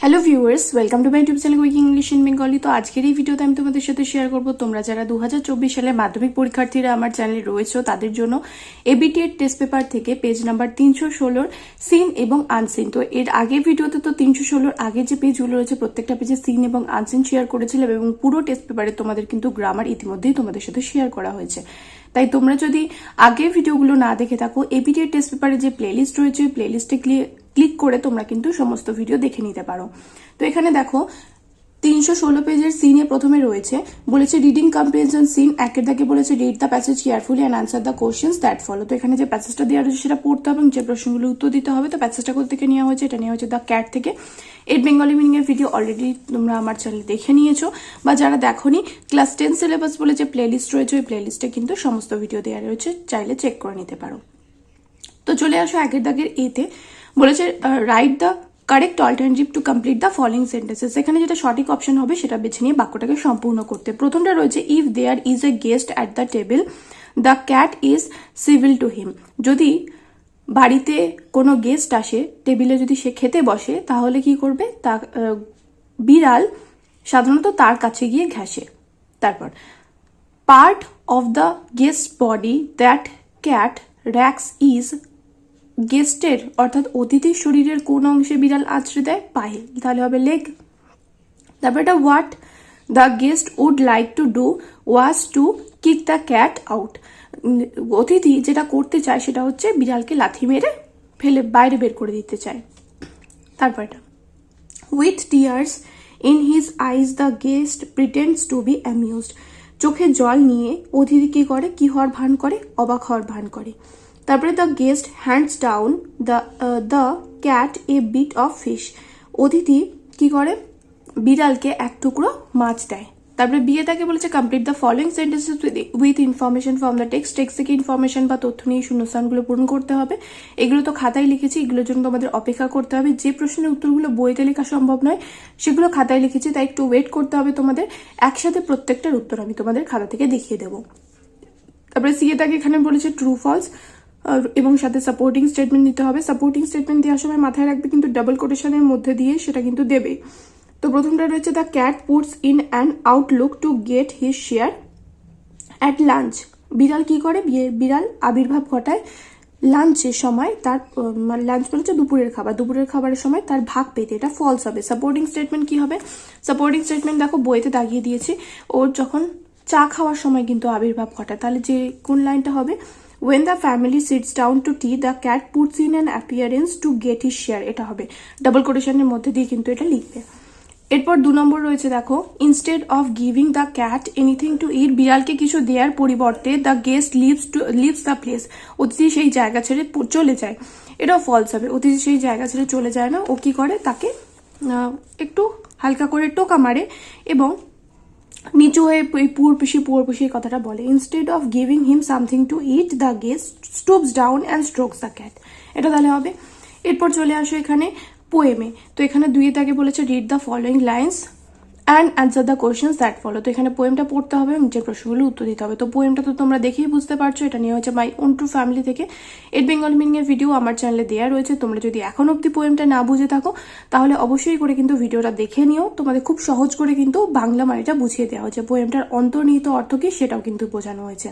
Hello viewers, welcome to my YouTube channel quick English in Bengali. তো আজকের এই ভিডিওতে আমি তোমাদের সাথে শেয়ার করবো তোমরা যারা 2024 সালের মাধ্যমিক পরীক্ষার্থীরা আমার চ্যানেলে রয়েছে তাদের জন্য এবিটি এর টেস্ট পেপার থেকে পেজ নাম্বার 316 সিন এবং আনসিন। তো এর আগের ভিডিওতে তো 316 আগে যে পেজগুলো রয়েছে প্রত্যেকটা পেজে সিন এবং আনসিন শেয়ার করেছিলাম এবং পুরো টেস্ট পেপারে তোমাদের কিন্তু গ্রামার ইতিমধ্যেই তোমাদের সাথে শেয়ার করা হয়েছে। তাই তোমরা যদি আগের ভিডিওগুলো না দেখে থাকো, এবিটি এর টেস্ট পেপারে যে প্লেলিস্ট রয়েছে ওই প্লেলিস্টে ক্লিক করে তোমরা কিন্তু সমস্ত ভিডিও দেখে নিতে পারো। তো এখানে দেখো 316 পেজের সিনে প্রথমে রয়েছে বলেছে রিডিং কম্প্রিহেনশন সিন, একের দাগে বলেছে read the passage carefully and answer the questions that follow. তো এখানে যে প্যাসেজটা দেওয়া রয়েছে সেটা পড়তে হবে এবং যে প্রশ্নগুলো উত্তর দিতে হবে। তো প্যাসেজটা কোথা থেকে নেওয়া হয়েছে? এটা নেওয়া হয়েছে দ্য ক্যাট থেকে। এর বেঙ্গলি মিনিং এর ভিডিও অলরেডি তোমরা আমার চ্যানেলে দেখে নিয়েছো, বা যারা দেখোনি ক্লাস 10 সিলেবাস বলে যে প্লেলিস্ট রয়েছে ওই প্লেলিস্টে কিন্তু সমস্ত ভিডিও দেওয়া রয়েছে, চাইলে চেক করে নিতে পারো। তো চলে আসো একের দাগের এতে বলেছে write the correct alternative to complete the following sentences. এখানে যেটা সঠিক অপশন হবে সেটা বেছে নিয়ে বাক্যটাকে সম্পূর্ণ করতে। প্রথমটা রয়েছে if there is a guest at the table the cat is civil to him. যদি বাড়িতে কোনো গেস্ট আসে, টেবিলে যদি সে খেতে বসে, তাহলে কি করবে? তা বিড়াল সাধারণত তার কাছে গিয়ে ঘেঁষে। তারপর part of the guest body that cat rakes is, গেস্টের অর্থাৎ অতিথির শরীরের কোন অংশে বিড়াল আছড়ে দেয়? পায়ে, তাহলে হবে লেগ। তারপর এটা what the guest would like to do was to kick the cat out. অতিথি যেটা করতে চায় সেটা হচ্ছে বিড়ালকে লাথি মেরে ফেলে বাইরে বের করে দিতে চায়। তারপর এটা with tears in his eyes the guest pretends to be amused. চোখে জল নিয়ে অতিথি কি করে? কি হওয়ার ভান করে? অবাক হওয়ার ভান করে। তারপরে the guest hands down the cat a bit of fish. অতিথি কি করে? বিড়ালকে এক টুকরো মাছ দেয়। তারপরে বিয়ে তাকে বলেছে complete the following sentences with information from the text থেকে ইনফরমেশন বা তথ্য নিয়ে শূন্যস্থানগুলো পূরণ করতে হবে। এগুলো তো খাতায় লিখেছি, এগুলোর জন্য তোমাদের অপেক্ষা করতে হবে। যে প্রশ্নের উত্তরগুলো বইতে লেখা সম্ভব নয় সেগুলো খাতায় লিখেছি, তাই একটু ওয়েট করতে হবে তোমাদের। একসাথে প্রত্যেকটার উত্তর আমি তোমাদের খাতা থেকে দেখিয়ে দেবো। তারপরে সিএ তাকে এখানে বলেছে ট্রু ফলস এবং সাথে সাপোর্টিং স্টেটমেন্ট দিতে হবে। সাপোর্টিং স্টেটমেন্ট দেওয়ার সময় মাথায় রাখবে কিন্তু ডাবল কোটেশনের মধ্যে দিয়ে সেটা কিন্তু দেবে। তো প্রথমটা রয়েছে the cat puts in an Outlook to get his share at lunch. বিড়াল কি করে? বিড়াল আবির্ভাব ঘটায় লাঞ্চের সময়, তার লাঞ্চ বলেছে দুপুরের খাবার, দুপুরের খাবারের সময় তার ভাগ পেতে। এটা ফলস হবে। সাপোর্টিং স্টেটমেন্ট কি হবে? সাপোর্টিং স্টেটমেন্ট দেখো বইতে দাগিয়ে দিয়েছি, ওর যখন চা খাওয়ার সময় কিন্তু আবির্ভাব ঘটায়, তাহলে যে কোন লাইনটা হবে? When the family sits down to tea, the cat puts in an appearance to get his share. এটা হবে ডাবল কোটেশনের মধ্যে দিয়ে কিন্তু এটা লিখবে। এরপর 2 নম্বর রয়েছে দেখো instead of giving the cat anything to eat, বিড়ালকে কিছু দেওয়ার পরিবর্তে the guest leaves the place, অতিথি সেই জায়গা ছেড়ে চলে যায়। এটাও ফলস হবে। অতিথি সেই জায়গা ছেড়ে চলে যায় না, ও কি করে? তাকে একটু হালকা করে টোকা মারে এবং নিচু হয়ে পুর পিসি কথাটা বলে। Instead of giving him something to it the guest stoops down and strokes the cat. এটা তাহলে হবে। এরপর চলে আসো এখানে পোয়েমে। তো এখানে 2 তাকে বলেছে read the following lines and answer the questions that follow. তো এখানে পোয়েমটা পড়তে হবে এবং নিচের প্রশ্নগুলো উত্তর দিতে হবে। তো পোয়েমটা তো তোমরা দেখেই বুঝতে পারছো, এটা নিয়ে হচ্ছে মাই ওন ট্রু ফ্যামিলি থেকে। এর বেঙ্গলি মিনিং এর ভিডিও আমার চ্যানেলে দেওয়া রয়েছে। তোমরা যদি এখন অব্দি পোয়েমটা না বুঝে থাকো তাহলে অবশ্যই করে কিন্তু ভিডিওটা দেখে নিও। তোমাদের খুব সহজ করে কিন্তু বাংলা মানেটা বুঝিয়ে দেওয়া হয়েছে। পোয়েমটার অন্তর্নিহিত অর্থ কি সেটাও কিন্তু বোঝানো হয়েছে।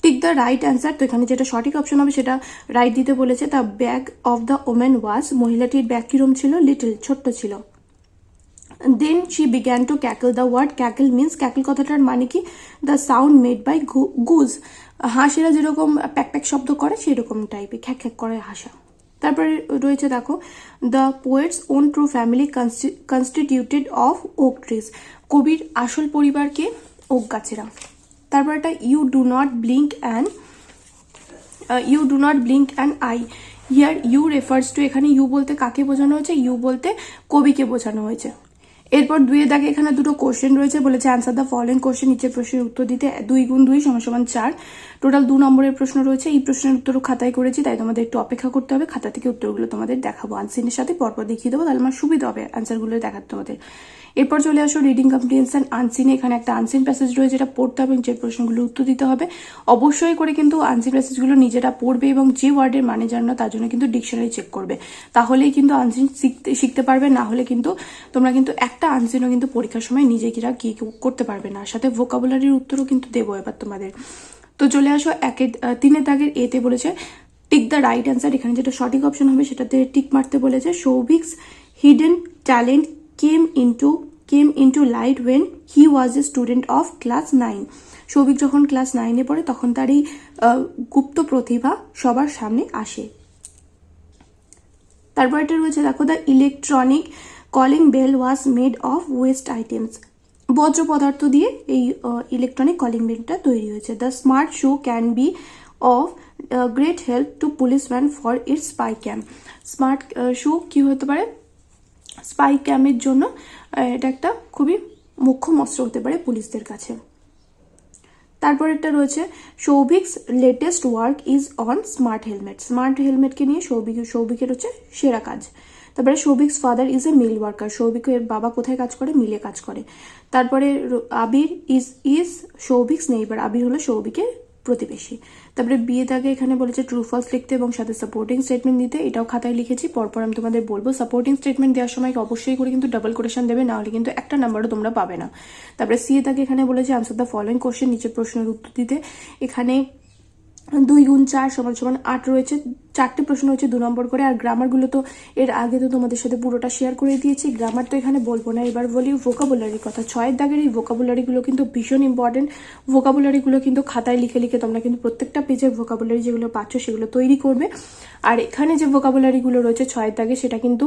Tick the right answer. তো এখানে যেটা সঠিক অপশন হবে সেটা রাইট দিতে বলেছে। The bag of the women was, মহিলাটির ব্যাগ কিরম ছিল? লিটল, ছোট্ট ছিল। Then she began to cackle. The word cackle means, cackle কথাটার মানে কি? The sound made by goose. হাঁসেরা যেরকম প্যাক প্যাক শব্দ করে সেরকম টাইপের খ্যাক খ্যাক করে হাসা। তারপরে রয়েছে দেখো the poet's own true family constituted of oak trees. কবির আসল পরিবারকে ওক গাছেরা। তারপর একটা you do not blink an eye. Here you refers to, এখানে ইউ বলতে কাকে বোঝানো হয়েছে? ইউ বলতে কবিকে বোঝানো হয়েছে। এরপর 2 দাগে এখানে 2টো কোশ্চেন রয়েছে, বলেছে অ্যান্সার দ্য ফলোইং কোশ্চেন। নিচের প্রশ্নের উত্তর দিতে 2 গুণ 2 সমান 4। টোটাল 2 নম্বরের প্রশ্ন রয়েছে। এই প্রশ্নের উত্তরও খাতায় করেছি, তাই তোমাদের একটু অপেক্ষা করতে হবে। খাতা থেকে উত্তরগুলো তোমাদের দেখাবো, আনসিনের সাথে পরপর দেখিয়ে দেবো, তাহলে আমার সুবিধা হবে অ্যান্সারগুলো দেখাতে তোমাদের। এরপর চলে আসো রিডিং কম্প্রিহেনশন আনসিনে। এখানে একটা আনসিন প্যাসেজ রয়েছে, যেটা পড়তে হবে এবং যে প্রশ্নগুলো উত্তর দিতে হবে। অবশ্যই করে কিন্তু আনসিন প্যাসেজগুলো নিজেরা পড়বে এবং যে ওয়ার্ডের মানে জানো তার জন্য কিন্তু ডিকশনারি চেক করবে, তাহলেই কিন্তু আনসিন শিখতে পারবে। না হলে কিন্তু তোমরা কিন্তু একটা আনসিনও কিন্তু পরীক্ষার সময় নিজে কিরা কি করতে পারবে না। সাথে ভোকাবুলারির উত্তরও কিন্তু দেবো এবার তোমাদের। তো চলে আসো 3 দাগের এতে বলেছে টিক দ্য রাইট অ্যান্সার। এখানে যেটা সঠিক অপশন হবে সেটাতে টিক মারতে বলেছে। Souvik's hidden talent came into light when he was a student of class 9. Souvik যখন ক্লাস 9-এ পড়ে তখন তার এই গুপ্ত প্রতিভা সবার সামনে আসে। তারপর এটা রয়েছে দেখো, the electronic calling bell was made of waste items. বজ্র পদার্থ দিয়ে এই ইলেকট্রনিক কলিং বেলটা তৈরি হয়েছে। The smart shoe can be of great help to policeman for its spy camp. Smart shoe কি হতে পারে? স্পাই ক্যাম্পের জন্য এটা একটা খুবই মুখ্য অস্ত্র হতে পারে পুলিশদের কাছে। তারপর একটা রয়েছে Souvik's latest work is on smart helmet. Smart হেলমেটকে নিয়ে সৌভিকের হচ্ছে সেরা কাজ। তারপরে Souvik's father is a mill worker. সৌভিকের বাবা কোথায় কাজ করে? মিলে কাজ করে। তারপরে আবির ইজ সৌভিকস নেইবার। আবির হলো সৌভিকের প্রতিবেশী। তারপরে বিয়ে দাগে এখানে বলেছে ট্রু ফলস লিখতে এবং সাথে সাপোর্টিং স্টেটমেন্ট দিতে। এটাও খাতায় লিখেছি, পরপর আমি তোমাদের বলবো। সাপোর্টিং স্টেটমেন্ট দেওয়ার সময় অবশ্যই করে কিন্তু ডাবল কোটেশন দেবে, না হলে কিন্তু একটা নাম্বারও তোমরা পাবে না। তারপরে সি দাগে এখানে বলেছে আনসার দ্য ফলোইং কোশ্চেন, নিচের প্রশ্নের উত্তর দিতে। এখানে 2 গুণ 4 = 8 রয়েছে। 4টে প্রশ্ন রয়েছে 2 নম্বর করে। আর গ্রামারগুলো তো এর আগে তো তোমাদের সাথে পুরোটা শেয়ার করে দিয়েছি, গ্রামার তো এখানে বলবো না। এবার বলি ভোকাবুলারির কথা। 6 দাগের এই ভোকাবুলারিগুলো কিন্তু ভীষণ ইম্পর্টেন্ট। ভোকাবুলারিগুলো কিন্তু খাতায় লিখে লিখে তোমরা কিন্তু প্রত্যেকটা পেজের ভোকাবুলারি যেগুলো পাচ্ছ সেগুলো তৈরি করবে। আর এখানে যে ভোকাবুলারিগুলো রয়েছে 6 দাগে সেটা কিন্তু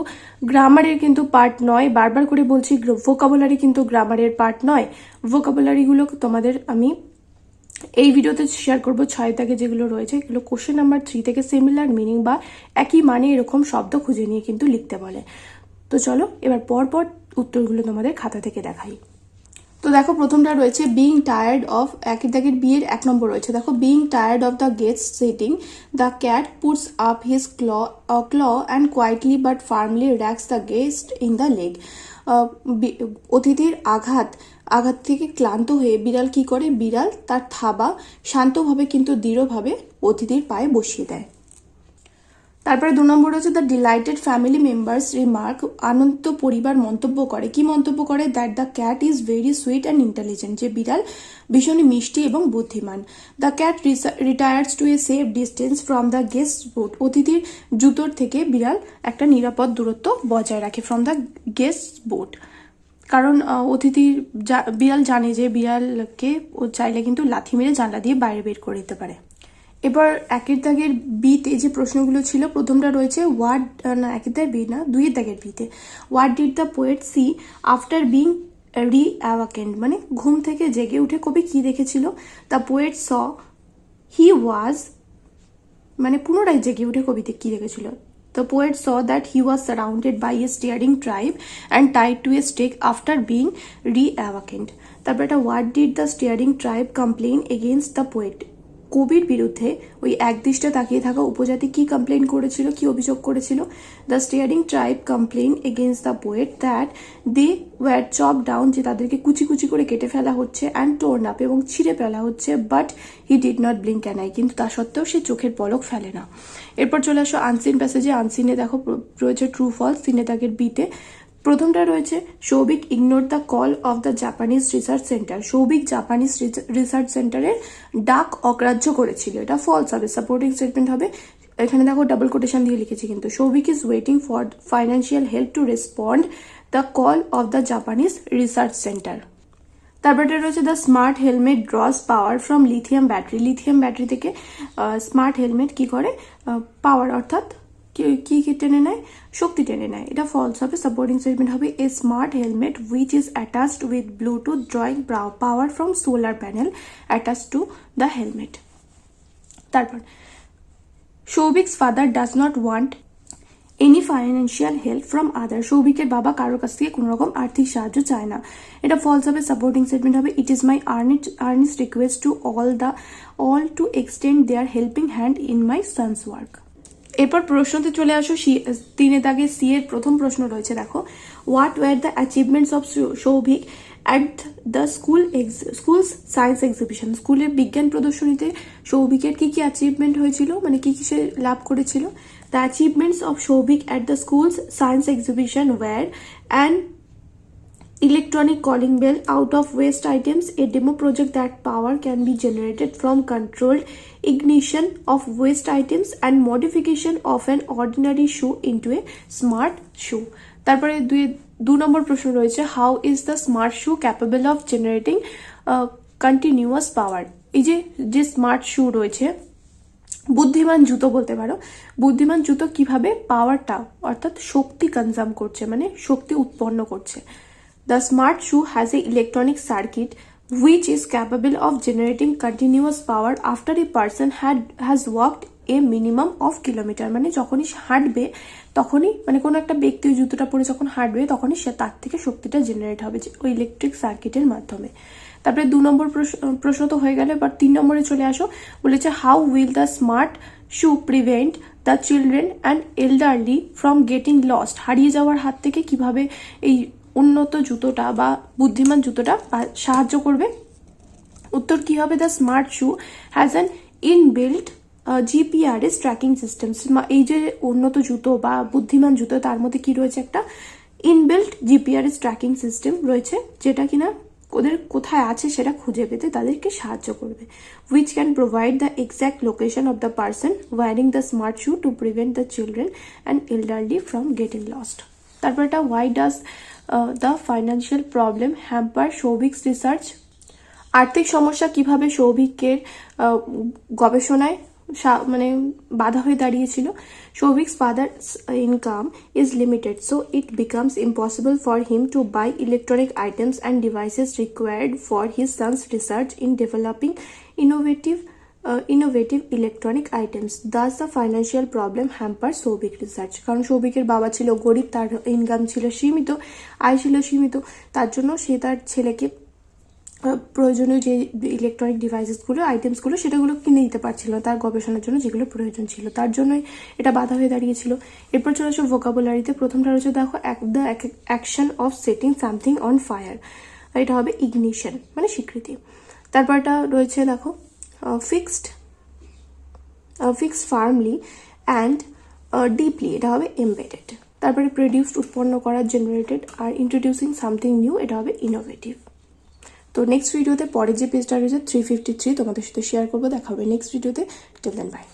গ্রামারের কিন্তু পার্ট নয়। বারবার করে বলছি, ভোকাবুলারি কিন্তু গ্রামারের পার্ট নয়। ভোকাবুলারিগুলো তোমাদের আমি এই ভিডিওতে শেয়ার করবো। 6 দাগে যেগুলো রয়েছে এগুলো কোশ্চেন নাম্বার 3 থেকে সিমিলার মিনিং বা একই মানে এরকম শব্দ খুঁজে নিয়ে কিন্তু লিখতে বলে। তো চলো এবার পরপর উত্তরগুলো তোমাদের খাতা থেকে দেখাই। তো দেখো প্রথমটা রয়েছে বিং টায়ার্ড অফ, একের দাগের বিয়ের 1 নম্বর রয়েছে। দেখো being tired of the guest sitting, the cat puts up his claw and quietly but firmly rakes the guest in the leg. অতিথির আঘাত থেকে ক্লান্ত হয়ে বিড়াল কি করে? বিড়াল তার থাবা শান্তভাবে কিন্তু দৃঢ়ভাবে অতিথির পায়ে বসিয়ে দেয়। তারপরে 2 নম্বর হচ্ছে the delighted family members remark, আনন্দিত পরিবার মন্তব্য করে। কি মন্তব্য করে? That the cat is very sweet and intelligent, যে বিড়াল ভীষণই মিষ্টি এবং বুদ্ধিমান। The cat retires to a safe distance from the guest boot, অতিথির জুতোর থেকে বিড়াল একটা নিরাপদ দূরত্ব বজায় রাখে ফ্রম দ্য গেস্ট বোট। কারণ বিড়াল জানে যে বিড়ালকে ও চাইলে কিন্তু লাথি মেরে জানলা দিয়ে বাইরে বের করে দিতে পারে। এবার 1 দাগের বিতে যে প্রশ্নগুলো ছিল, প্রথমটা রয়েছে হোয়াট, না 1 দাগের বি না 2 দাগের বিতে, what did the poet see after being reawakened, মানে ঘুম থেকে জেগে উঠে কবি কি দেখেছিল? দ্য পোয়েট স হি ওয়াজ, মানে পুনরায় জেগে উঠে কবিতে কি দেখেছিল? The poet saw that he was surrounded by a staring tribe and tied to a stake after being re-awakened. তারপর এটা what did the staring tribe complain against the poet? কবির বিরুদ্ধে ওই একদৃষ্টে তাকিয়ে থাকা উপজাতি কি কমপ্লেন করেছিল, কি অভিযোগ করেছিল? The steering tribe complain against the poet that they were chop down, যে তাদেরকে কুচি কুচি করে কেটে ফেলা হচ্ছে, অ্যান্ড টোর্ন আপ, এবং ছিঁড়ে ফেলা হচ্ছে, but he did not blink an I, কিন্তু তা সত্ত্বেও সে চোখের পলক ফেলে না। এরপর চলে আসো আনসিন প্যাসেজে। আনসিনে দেখো রয়েছে ট্রু ফলস 3 দাগের বিতে। প্রথমটা রয়েছে Souvik ignore the call of the Japanese research centre, Souvik Japanese research সেন্টারের ডাক অগ্রাহ্য করেছিল, এটা ফলস হবে। সাপোর্টিং স্টেটমেন্ট হবে, এখানে দেখো ডাবল কোটেশন দিয়ে লিখেছি কিন্তু। Souvik is waiting for financial help to respond the call of the Japanese research centre. তারপরে রয়েছে the smart helmet draws power from lithium battery, lithium battery থেকে স্মার্ট হেলমেট কি করে? পাওয়ার অর্থাৎ কি টেনে নেয়? শক্তি টেনে নেয়, এটা ফলস হবে। সাপোর্টিং স্টেটমেন্ট হবে a smart helmet which is attached with Bluetooth drawing power from solar panel attached to the helmet. তারপর Souvik's father does not want any financial help from other, সৌভিকের বাবা কারোর কাছ থেকে কোনো রকম আর্থিক সাহায্য চায় না, এটা ফলস হবে। সাপোর্টিং স্টেটমেন্ট হবে it is my earnest request to all to extend their helping hand in my son's work. এরপর প্রশ্নতে চলে আসো, 3 দাগে সি এর প্রথম প্রশ্ন রয়েছে, দেখো, what were the achievements of Souvik at the school's science exhibition. স্কুলের বিজ্ঞান প্রদর্শনীতে সৌভিকের কি কি অ্যাচিভমেন্ট হয়েছিল, মানে কি কি সে লাভ করেছিল। The achievements of Souvik at the school's science exhibition were an electronic calling bell out of waste items, a demo project that power can be generated from controlled ignition of waste items, and modification of an ordinary shoe into a smart shoe. তারপরে 2 নম্বর প্রশ্ন রয়েছে, how is the smart shoe capable of generating continuous power. এই যে smart শু রয়েছে, বুদ্ধিমান জুতো বলতে পারো, বুদ্ধিমান জুতো কিভাবে পাওয়ারটা অর্থাৎ শক্তি কনজাম করছে, মানে শক্তি উৎপন্ন করছে। The smart shoe has an electronic circuit which is capable of generating continuous power after a person has walked a minimum of kilometer. মানে যখনই হাঁটবে তখনই, মানে কোনো একটা ব্যক্তি ওই জুতোটা পরে যখন হাঁটবে তখনই সে তার থেকে শক্তিটা জেনারেট হবে ওই ইলেকট্রিক সার্কিটের মাধ্যমে। তারপরে 2 নম্বর প্রশ্ন তো হয়ে গেল, এবার 3 নম্বরে চলে আসো, বলেছে how will the smart shoe prevent the children and elderly from getting lost. হারিয়ে যাওয়ার হাত থেকে কিভাবে এই উন্নত জুতোটা বা বুদ্ধিমান জুতোটা সাহায্য করবে। উত্তর কি হবে, the smart shoe has an inbuilt GPRS tracking system. এই যে উন্নত জুতো বা বুদ্ধিমান জুতো, তার মধ্যে কি রয়েছে, একটা ইনবিল্ট জিপিআরএস ট্র্যাকিং সিস্টেম রয়েছে, যেটা কিনা ওদের কোথায় আছে সেটা খুঁজে পেতে তাদেরকে সাহায্য করবে। Which can provide the exact location of the person wearing the smart shoe to prevent the children and elderly from getting lost. তারপর এটা, why does the financial problem hamper Souvik's research. আর্থিক সমস্যা কিভাবে সৌভিকের গবেষণায় মানে বাধা হয়ে দাঁড়িয়েছিল। Souvik's father's income is limited, so it becomes impossible for him to buy electronic items and devices required for his son's research in developing innovative electronic items. Thus the financial problem hampers Souvik research. কারণ সৌভিকের বাবা ছিল গরিব, তার income ছিল সীমিত, আয় ছিল সীমিত, তার জন্য সে তার ছেলেকে প্রয়োজনীয় যে ইলেকট্রনিক ডিভাইসেসগুলো, আইটেমসগুলো, সেটাগুলো কিনে দিতে পারছিল না তার গবেষণার জন্য, যেগুলো প্রয়োজন ছিল, তার জন্যই এটা বাধা হয়ে দাঁড়িয়েছিল। এরপর চলে আসো ভোকাবুলারিতে। প্রথমটা রয়েছে, দেখো, the action of setting something on fire, এটা হবে ইগনিশন, মানে স্বীকৃতি। তারপরটা রয়েছে, দেখো, fixed firmly and deeply, এটা হবে embedded। তারপরে প্রডিউসড, উৎপন্ন করা, জেনারেটেড, আর ইন্ট্রোডিউসিং সামথিং নিউ, এটা হবে ইনোভেটিভ। তো নেক্সট ভিডিওতে পরে যে পেজটা রয়েছে 353 তোমাদের সাথে শেয়ার করবো। দেখা হবে নেক্সট ভিডিওতে। Till then, by.